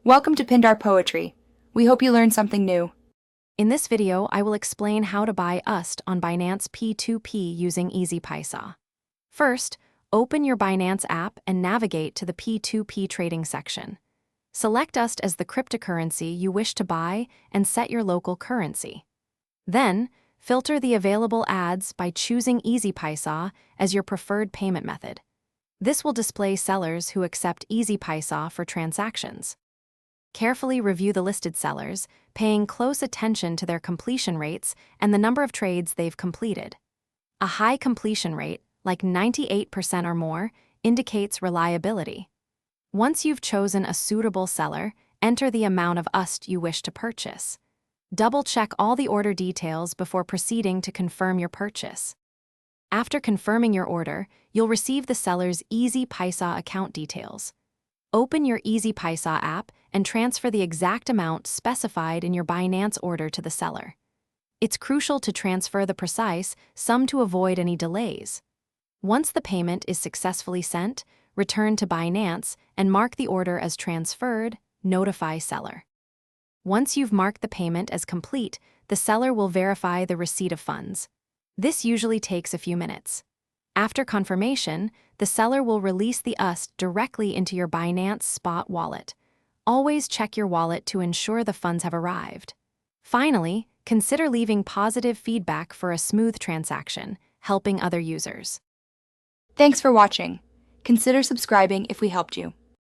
Welcome to Pindar Poetry. We hope you learned something new. In this video, I will explain how to buy USD on Binance P2P using Easypaisa. First, open your Binance app and navigate to the P2P trading section. Select USD as the cryptocurrency you wish to buy and set your local currency. Then, filter the available ads by choosing Easypaisa as your preferred payment method. This will display sellers who accept Easypaisa for transactions. Carefully review the listed sellers, paying close attention to their completion rates and the number of trades they've completed. A high completion rate, like 98% or more, indicates reliability. Once you've chosen a suitable seller, enter the amount of USD you wish to purchase. Double-check all the order details before proceeding to confirm your purchase. After confirming your order, you'll receive the seller's Easypaisa account details. Open your Easypaisa app and transfer the exact amount specified in your Binance order to the seller. It's crucial to transfer the precise sum to avoid any delays. Once the payment is successfully sent, return to Binance and mark the order as transferred, notify seller. Once you've marked the payment as complete, the seller will verify the receipt of funds. This usually takes a few minutes. After confirmation, the seller will release the USD directly into your Binance Spot wallet. Always check your wallet to ensure the funds have arrived. Finally, consider leaving positive feedback for a smooth transaction, helping other users. Thanks for watching. Consider subscribing if we helped you.